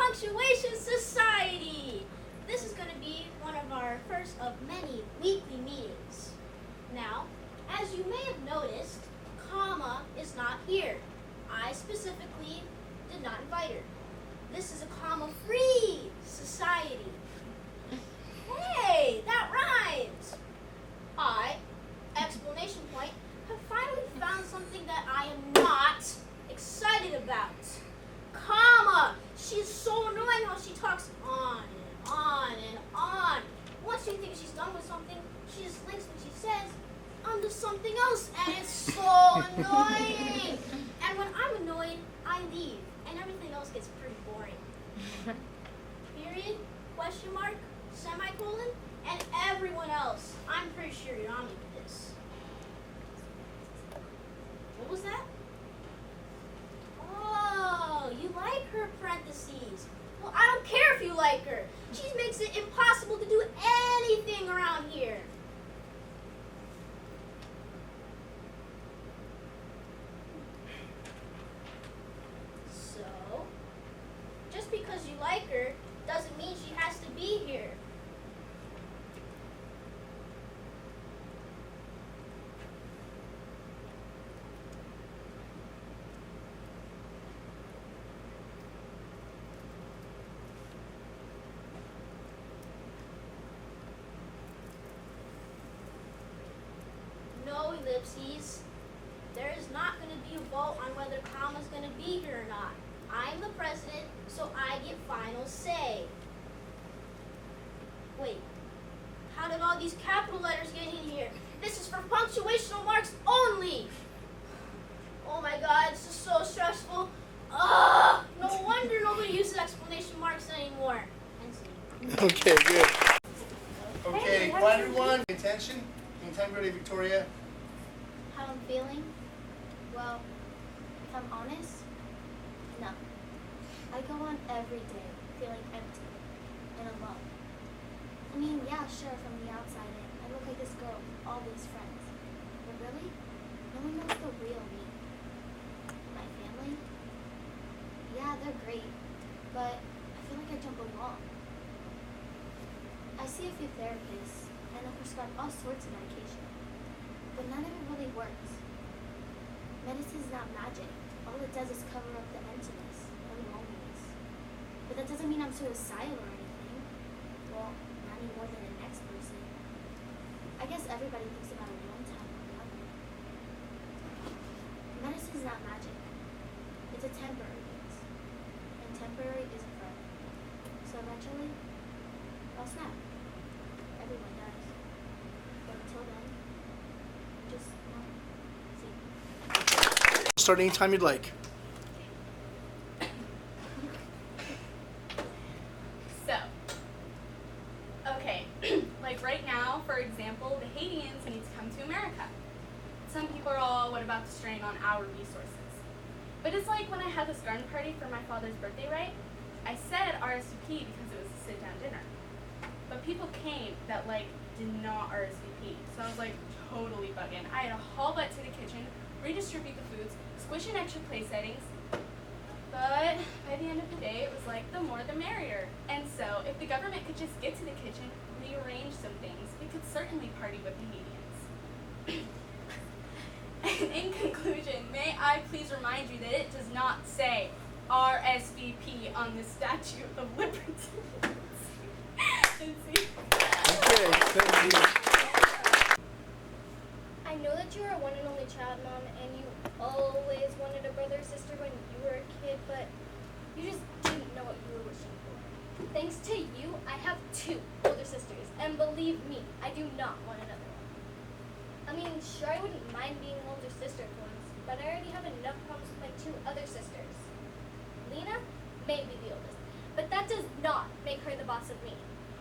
Punctuation Society! This is going to be one of our first of many weekly meetings. Now, as you may have noticed, Comma is not here. I specifically did not invite her. This is a comma-free society. Hey, that rhymes! I, exclamation point, have finally found something that I am not excited about. Comma! She's so annoying how she talks on and on and on. Once she thinks she's done with something, she just links what she says onto something else, and it's so annoying. And when I'm annoyed, I leave, and everything else gets pretty boring. Period, question mark, semicolon, and everyone else. I'm pretty sure you're on me with this. What was that? Oh, you like her parentheses. Well, I don't care if you like her. She makes it impossible to do anything around here. So, just because you like her doesn't mean she has to be here. No ellipses. There is not going to be a vote on whether comma's going to be here or not. I'm the president, so I get final say. Wait, how did all these capital letters get in here? This is for punctuational marks only. Oh my God, this is so stressful. Ugh, no wonder nobody uses exclamation marks anymore. Okay, good. Okay, quiet everyone, pay attention. Anytime you're ready, Victoria. How I'm feeling? Well, if I'm honest, no. I go on every day feeling empty and alone. I mean, yeah, sure, from the outside in, I look like this girl with all these friends. But really, no one knows the real me. My family? Yeah, they're great, but I feel like I don't belong. I see a few therapists, and they'll prescribe all sorts of medication, but none of it really works. Medicine's not magic. All it does is cover up the emptiness and loneliness. But that doesn't mean I'm suicidal or anything. Well, not any more than the next person. I guess everybody thinks about it one time or another. Medicine's not magic. It's a temporary fix. And temporary isn't forever. So eventually, I'll snap. Everyone does. But until then, just see. Start anytime you'd like. So, okay, like right now, for example, the Haitians need to come to America. Some people are all, what about the strain on our resources? But it's like when I had this garden party for my father's birthday, right? I said RSVP because it was a sit-down dinner. But people came that, like, did not RSVP. So I was, like, totally bugging. I had to haul butt to the kitchen, redistribute the foods, squish in extra place settings. But by the end of the day, it was like, the more the merrier. And so, if the government could just get to the kitchen, rearrange some things, we could certainly party with the Haitians. And in conclusion, may I please remind you that it does not say RSVP on the Statue of Liberty. Okay, thank you. I know that you are a one and only child, Mom, and you always wanted a brother or sister when you were a kid, but you just didn't know what you were wishing for. Thanks to you, I have 2 older sisters, and believe me, I do not want another one. I mean, sure, I wouldn't mind being an older sister for once, but I already have enough problems with my 2 other sisters. Lena may be the oldest, but that does not make her the boss of me,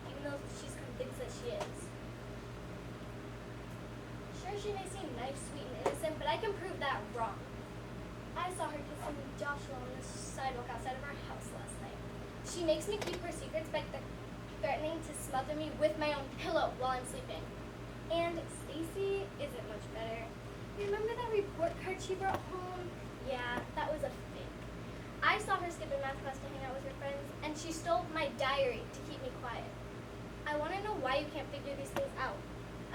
even though she's convinced that she is. Sure, she may seem nice, sweet, and innocent, but I can prove that wrong. I saw her kissing Joshua on the sidewalk outside of our house last night. She makes me keep her secrets by threatening to smother me with my own pillow while I'm sleeping. And Stacy isn't much better. Remember that report card she brought home? Yeah, that was a fake. I I saw her skip in math class to hang out with her friends, and she stole my diary to keep me quiet. I want to know why you can't figure these things out.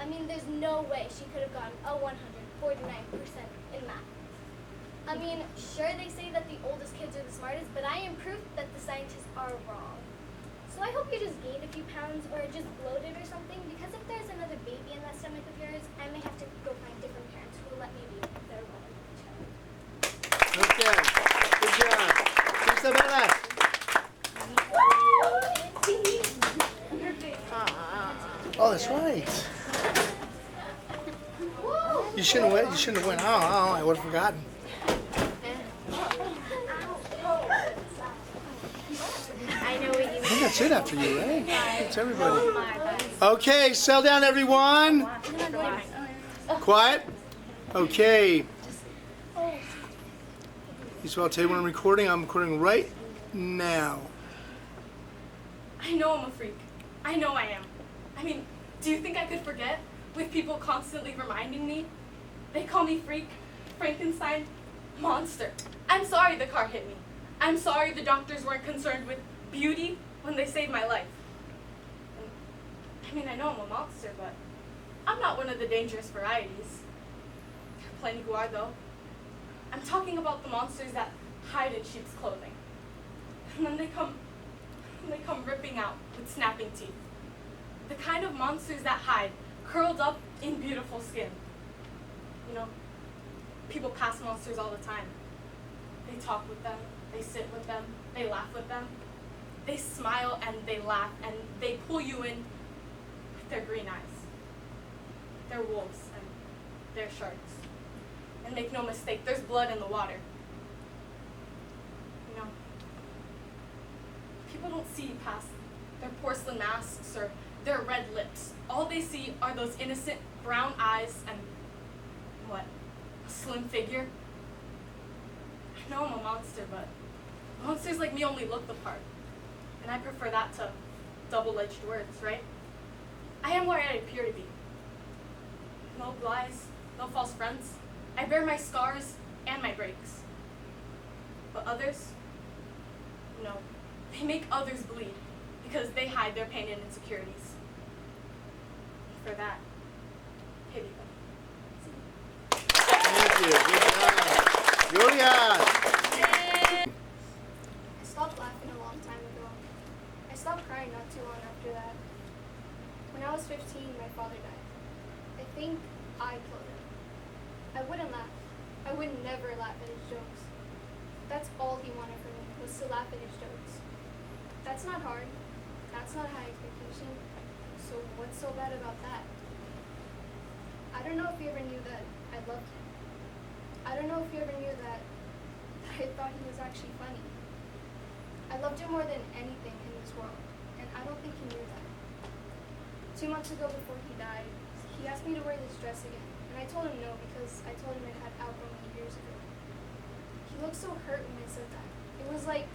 I mean, there's no way she could have gotten a 149% in math. I mean, sure they say that the oldest kids are the smartest, but I am proof that the scientists are wrong. So I hope you just gained a few pounds or just bloated or something, because if there's another baby in that stomach of yours, I may have to go find different parents who will let me be their one child. Okay. Good job. Isabella. Oh, that's right. You shouldn't have went. You shouldn't have went. Oh, I would have forgotten. I know what you I think that's it after you, right? That's everybody. Okay, settle down, everyone. Quiet. Okay. So I'll tell you when I'm recording. I'm recording right now. I know I'm a freak. I know I am. I mean, do you think I could forget with people constantly reminding me? They call me freak, Frankenstein, monster. I'm sorry the car hit me. I'm sorry the doctors weren't concerned with beauty when they saved my life. I mean, I know I'm a monster, but I'm not one of the dangerous varieties. There are plenty who are, though. I'm talking about the monsters that hide in sheep's clothing. And then they come ripping out with snapping teeth. The kind of monsters that hide, curled up in beautiful skin. You know, people pass monsters all the time. They talk with them, they sit with them, they laugh with them. They smile and they laugh and they pull you in with their green eyes. They're wolves and they're sharks. And make no mistake, there's blood in the water. You know, people don't see past their porcelain masks or their red lips. All they see are those innocent brown eyes and, what, a slim figure? I know I'm a monster, but monsters like me only look the part. And I prefer that to double-edged words, right? I am what I appear to be. No lies, no false fronts. I bear my scars and my breaks. But others, no, they make others bleed because they hide their pain and insecurities. For that, pity them. Thank you. Good job. Julia. I stopped laughing a long time ago. I stopped crying not too long after that. When I was 15, my father died. I think I killed him. I wouldn't laugh. I would never laugh at his jokes. That's all he wanted from me, was to laugh at his jokes. That's not hard. That's not a high expectation. So what's so bad about that? I don't know if you ever knew that I loved him. I don't know if you ever knew that I thought he was actually funny. I loved him more than anything in this world, and I don't think he knew that. 2 months ago before he died, he asked me to wear this dress again, and I told him no because I told him it had outgrown me years ago. He looked so hurt when I said that. It was like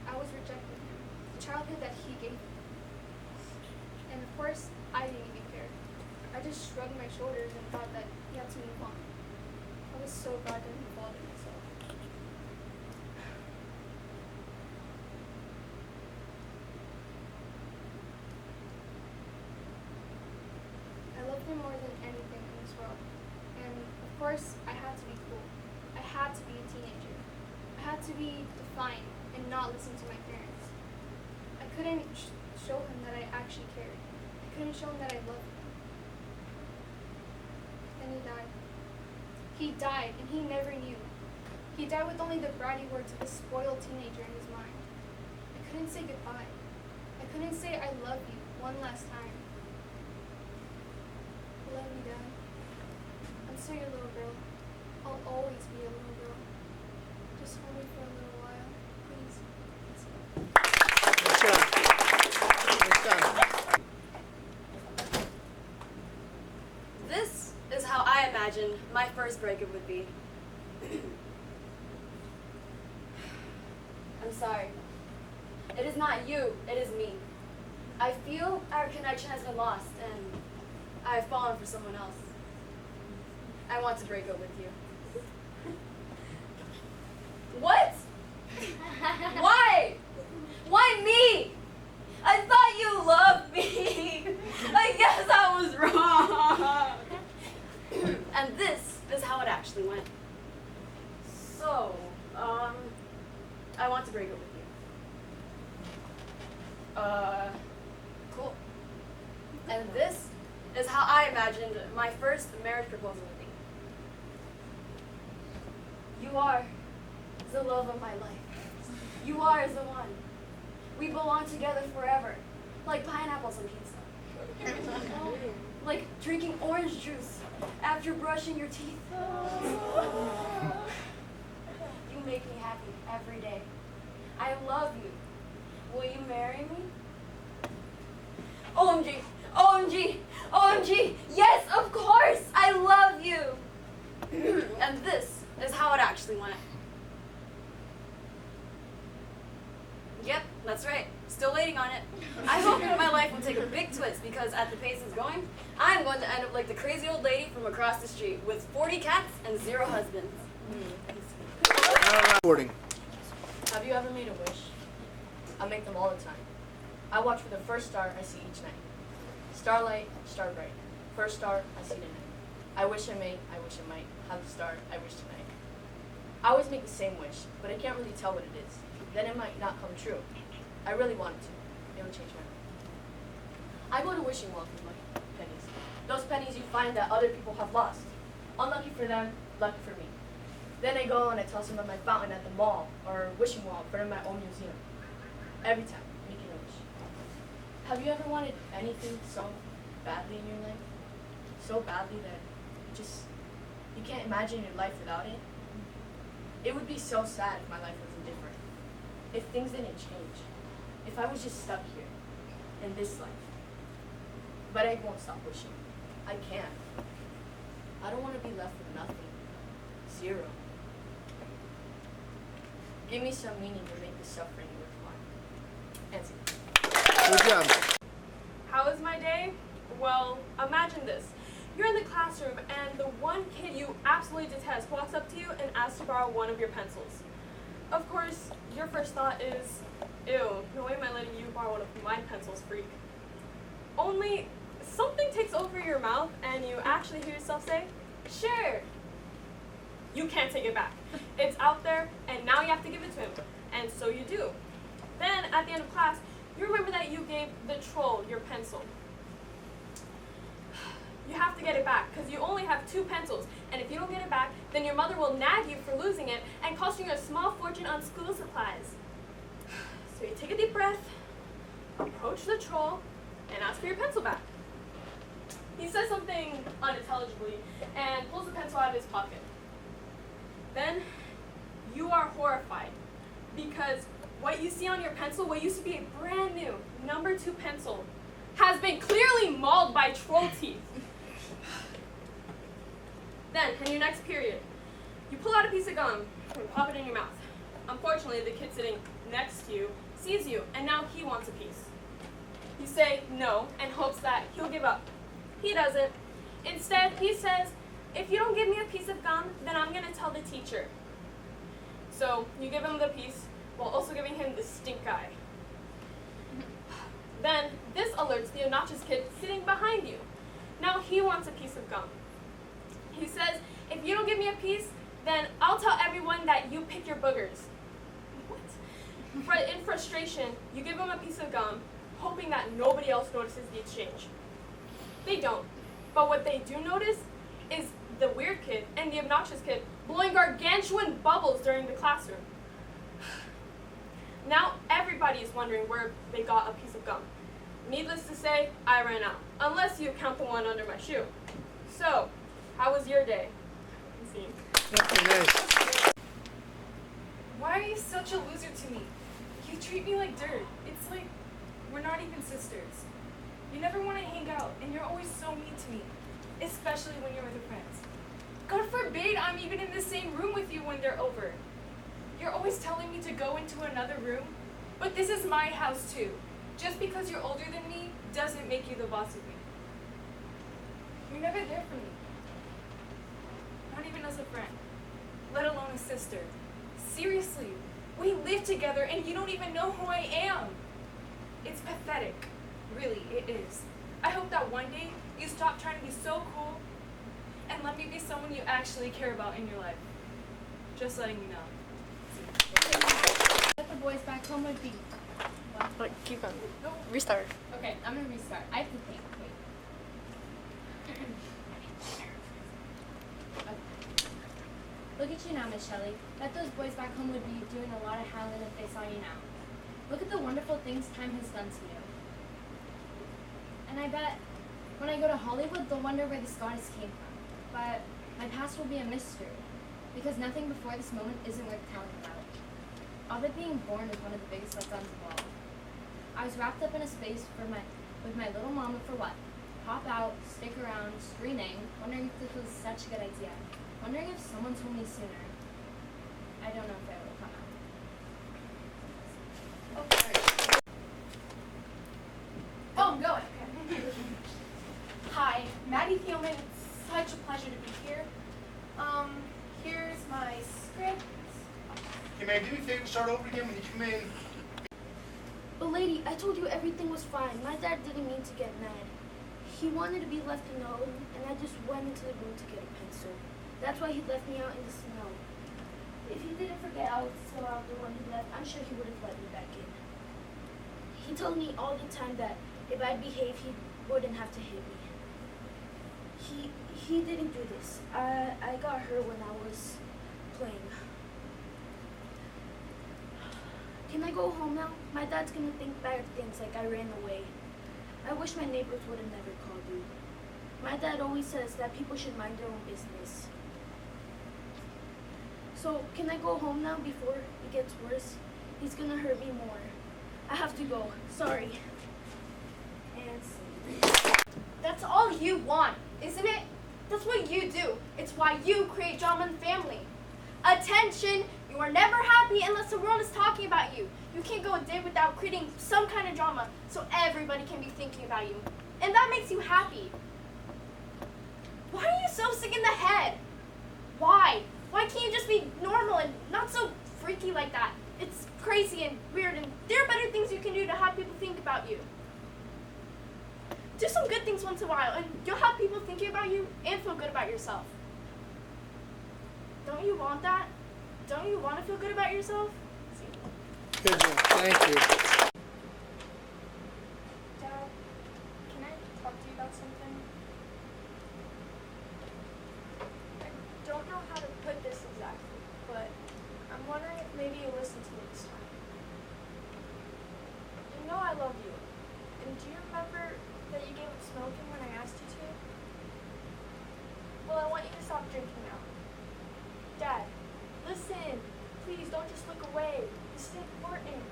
I was rejecting him, the childhood that he gave me. And of course, I didn't even care. I just shrugged my shoulders and thought that he had to move on. I was so goddamn involved in myself. I loved him more than anything in this world. And of course, I had to be cool. I had to be a teenager. I had to be defiant and not listen to my parents. I couldn't show him that I actually cared. I couldn't show him that I loved him. Then he died. He died, and he never knew. He died with only the bratty words of a spoiled teenager in his mind. I couldn't say goodbye. I couldn't say I love you one last time. I love you, Dad. I'm still your little girl. I'll always be a little girl. Just hold me for a little while, please. Good job. Good job. This is how I imagined my first breakup would be. I'm sorry. It is not you, it is me. I feel our connection has been lost and I have fallen for someone else. I want to break up with you. What? Why? Why me? I thought you loved me. I guess I was wrong. And this is how it actually went. So, I want to break it with you. Cool. And this is how I imagined my first marriage proposal would be. You are the love of my life. You are the one. We belong together forever, like pineapples on pizza. Like drinking orange juice after brushing your teeth. You make me happy every day. I love you. Will you marry me? OMG, OMG, OMG, yes, of course, I love you. And this is how it actually went. Yep, that's right. Still waiting on it. I hope that my life will take a big twist because at the pace it's going, I'm going to end up like the crazy old lady from across the street with 40 cats and 0 husbands. Recording. Have you ever made a wish? I make them all the time. I watch for the first star I see each night. Starlight, star bright. First star I see tonight. I wish I may, I wish I might have the star I wish tonight. I always make the same wish, but I can't really tell what it is. Then it might not come true. I really want it to. It would change my life. I go to wishing well for lucky pennies. Those pennies you find that other people have lost. Unlucky for them, lucky for me. Then I go and I toss them at my fountain at the mall or wishing well in front of my own museum. Every time, making a wish. Have you ever wanted anything so badly in your life? So badly that you can't imagine your life without it? It would be so sad if my life wasn't different. If things didn't change. If I was just stuck here, in this life. But I won't stop wishing. I can't. I don't want to be left with nothing. 0. Give me some meaning to make the suffering worthwhile. Nancy. Good job. How was my day? Well, imagine this. You're in the classroom and the one kid you absolutely detest walks up to you and asks to borrow one of your pencils. Of course, your first thought is, ew, no way am I letting you borrow one of my pencils, freak. Only something takes over your mouth and you actually hear yourself say, sure. You can't take it back. It's out there and now you have to give it to him. And so you do. Then at the end of class, you remember that you gave the troll your pencil. You have to get it back because you only have 2 pencils, and if you don't get it back, then your mother will nag you for losing it and costing you a small fortune on school supplies. So you take a deep breath, approach the troll, and ask for your pencil back. He says something unintelligibly and pulls the pencil out of his pocket. Then you are horrified because what you see on your pencil, what used to be a brand new number 2 pencil, has been clearly mauled by troll teeth. Then, in your next period, you pull out a piece of gum and pop it in your mouth. Unfortunately, the kid sitting next to you sees you, and now he wants a piece. You say no and hopes that he'll give up. He doesn't. Instead, he says, if you don't give me a piece of gum, then I'm going to tell the teacher. So, you give him the piece while also giving him the stink eye. Then, this alerts the obnoxious kid sitting behind you. Now he wants a piece of gum. He says, if you don't give me a piece, then I'll tell everyone that you pick your boogers. What? In frustration, you give him a piece of gum, hoping that nobody else notices the exchange. They don't. But what they do notice is the weird kid and the obnoxious kid blowing gargantuan bubbles during the classroom. Now everybody is wondering where they got a piece of gum. Needless to say, I ran out, unless you count the one under my shoe. So, how was your day? Nice. Why are you such a loser to me? You treat me like dirt. It's like we're not even sisters. You never want to hang out, and you're always so mean to me, especially when you're with your friends. God forbid I'm even in the same room with you when they're over. You're always telling me to go into another room, but this is my house too. Just because you're older than me doesn't make you the boss of me. You're never there for me. Not even as a friend, let alone a sister. Seriously, We live together and you don't even know who I am. It's pathetic. Really, it is. I hope that one day you stop trying to be so cool and let me be someone you actually care about in your life. Just letting you know. Let the boys back home would be. Wait, keep going. Restart. Okay, I'm gonna restart. I have to think. Wait. Okay. Look at you now, Miss Shelley. Bet those boys back home would be doing a lot of howling if they saw you now. Look at the wonderful things time has done to you. And I bet when I go to Hollywood, they'll wonder where this goddess came from. But my past will be a mystery, because nothing before this moment isn't worth telling about. All that being born is one of the biggest letdowns of all. I was wrapped up in a space with my little mama for what? Pop out, stick around, screaming, wondering if this was such a good idea. Wondering if someone told me sooner. I don't know if I will come out. Okay. Oh, I'm going. Okay. Hi, Maddie Thielman. It's such a pleasure to be here. Here's my script. Hey man, do me a favor, start over again when you come in. But lady, I told you everything was fine. My dad didn't mean to get mad. He wanted to be left alone, and I just went into the room to get a pencil. That's why he left me out in the snow. If he didn't forget I was still out there when he left, I'm sure he would have let me back in. He told me all the time that if I behaved, he wouldn't have to hit me. He didn't do this. I got hurt when I was playing. Can I go home now? My dad's gonna think bad things like I ran away. I wish my neighbors would have never called you. My dad always says that people should mind their own business. So, can I go home now before it gets worse? He's gonna hurt me more. I have to go. Sorry. And see. That's all you want, isn't it? That's what you do. It's why you create drama in the family. Attention! You are never happy unless the world is talking about you. You can't go a day without creating some kind of drama so everybody can be thinking about you. And that makes you happy. Why are you so sick in the head? Why? Why can't you just be normal and not so freaky like that? It's crazy and weird, and there are better things you can do to have people think about you. Do some good things once in a while, and you'll have people thinking about you and feel good about yourself. Don't you want that? Don't you want to feel good about yourself? Good job, thank you. Dad, can I talk to you about something? I don't know how to put this exactly, but I'm wondering if maybe you'll listen to me this time. You know I love you. And do you remember that you gave up smoking when I asked you to? Well, I want you to stop drinking now. Dad, listen. Please don't just look away. This is important.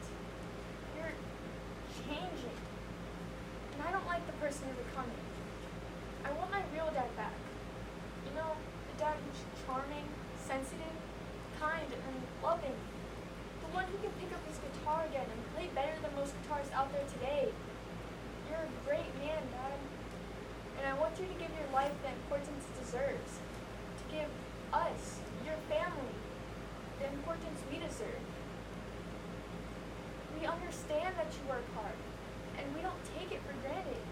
You're changing. And I don't like the person you're becoming. I want my real dad back. You know, the dad who's charming, sensitive, kind, and loving. The one who can pick up his guitar again and play better than most guitarists out there today. You're a great man, Dad. And I want you to give your life the importance it deserves. To give us, your family, the importance we deserve. We understand that you work hard, and we don't take it for granted.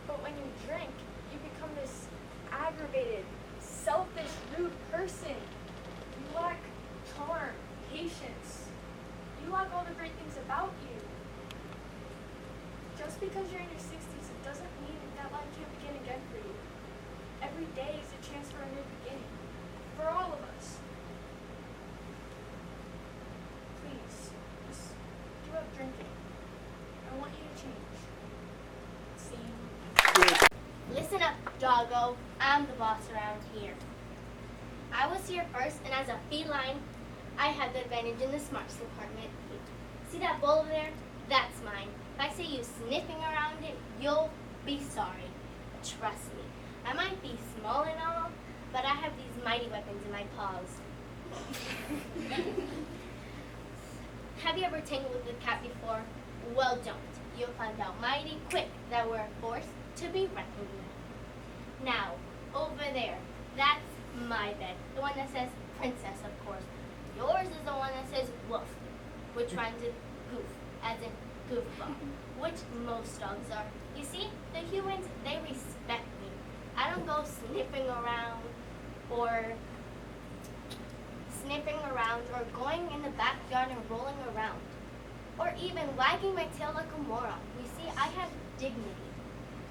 But when you drink, you become this aggravated, selfish, rude person. You lack charm, patience. You lack all the great things about you. Just because you're in your 60s, it doesn't mean that life can't begin again for you. Every day is a chance for a new beginning. For all of us. Please, just give up drinking. I want you to change. See? Listen up, doggo. I'm the boss around here. I was here first, and as a feline, I had the advantage in the smarts department. See that bowl over there? That's mine. If I see you sniffing around it, you'll be sorry. Trust me. I might be small and all, but I have these mighty weapons in my paws. Have you ever tangled with a cat before? Well, don't. You'll find out mighty quick that we're a force to be reckoned with. Now, over there, that's my bed. The one that says princess, of course. Yours is the one that says woof, which rhymes with goof, as in goofball, which most dogs are. You see, the humans, they respect me. I don't go sniffing around or going in the backyard and rolling around, or even wagging my tail like a moron. You see, I have dignity.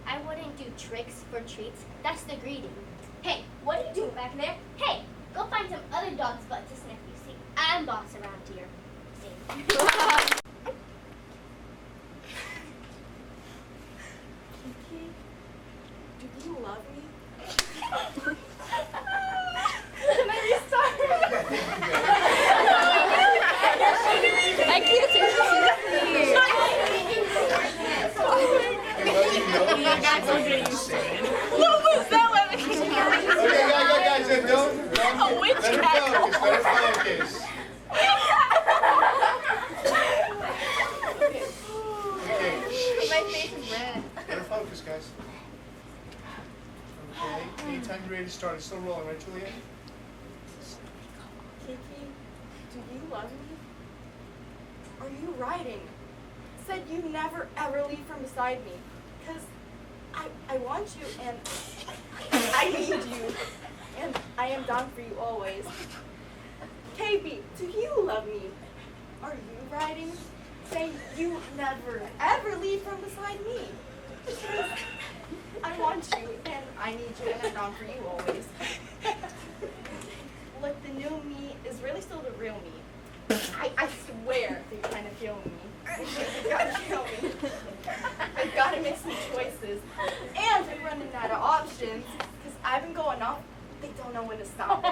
I wouldn't do tricks for treats. That's the greeting. Hey, what are you doing back there? Hey, go find some other dog's butt to sniff. You see, I'm boss around here. See? Do you love me? Can I restart? I can't take What was that? Okay, guys, don't. A witch Let her focus. Let her focus. Okay. My face is red. Let her focus, guys. Okay. Anytime you're ready to start, it's still rolling, right, Juliet? Kiki, do you love me? Are you riding? Said you never ever leave from beside me. Cause I want you and I need you. And I am down for you always. KB, do you love me? Are you riding? Say you never ever leave from beside me. Because I want you and I need you and I'm down for you always. Look, the new me is really still the real me. I swear they're trying to kill me. They gotta kill me. I've gotta make some choices. And I'm running out of options. Because I've been going off, they don't know when to stop.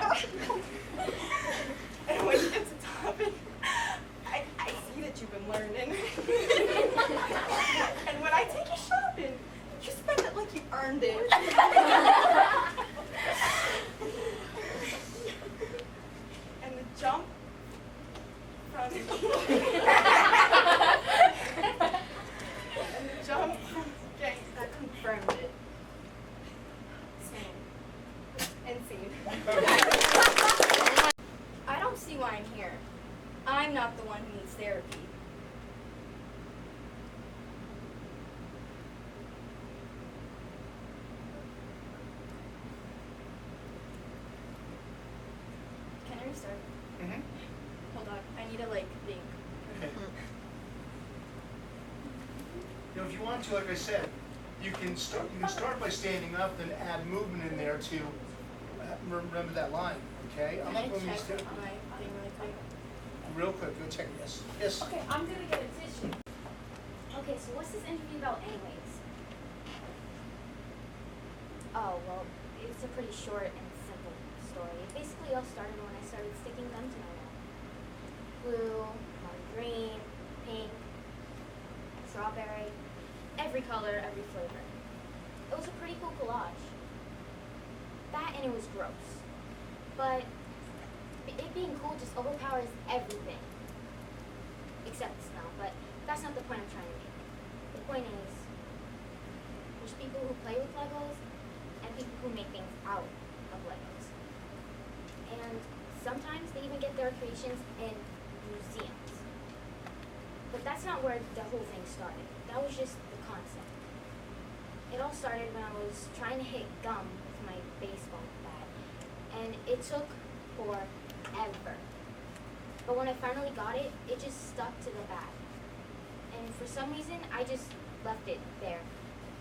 And when you get to topic, I see that you've been learning. And when I take you shopping, you spend it like you earned it. And the jump from okay, that confirmed it. Same. And scene. I don't see why I'm here. I'm not the one who needs therapy. Can I restart? Mm-hmm. Hold on. I need to think. Okay. You know, if you want to, like I said, you can start by standing up, then add movement in there to remember that line. Okay? I'm not going to use check therapy. my thing really quick. Real quick, go check. Yes. Yes. Okay, I'm gonna get a tissue. Okay, so what's this interview about anyways? Oh, well, it's a pretty short and simple story. It basically all started when I started sticking guns in my mouth. Blue, green, pink, strawberry, every color, every flavor. It was a pretty cool collage. That and it was gross. But it being cool just overpowers everything. Except the smell, but that's not the point I'm trying to make. The point is, there's people who play with Legos and people who make things out of Legos. And sometimes they even get their creations in museums. But that's not where the whole thing started. That was just the concept. It all started when I was trying to hit gum with my baseball bat. And it took forever. But when I finally got it, it just stuck to the bat. And for some reason, I just left it there.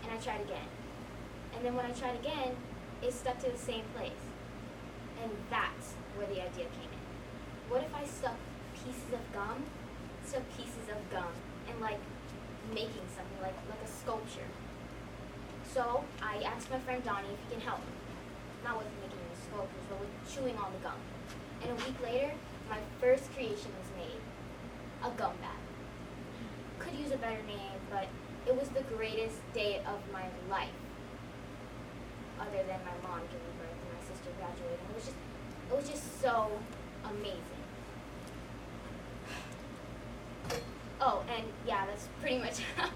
And I tried again. And then when I tried again, it stuck to the same place. And that's where the idea came in. What if I stuck pieces of gum to pieces of gum and making something like a sculpture? So I asked my friend Donnie if he can help me. Not with making the sculptures, but with chewing all the gum. And a week later, my first creation was made. A gum bat. Could use a better name, but it was the greatest day of my life. Other than my mom giving birth and my sister graduating. It was just so amazing. Oh, and yeah, that's pretty much how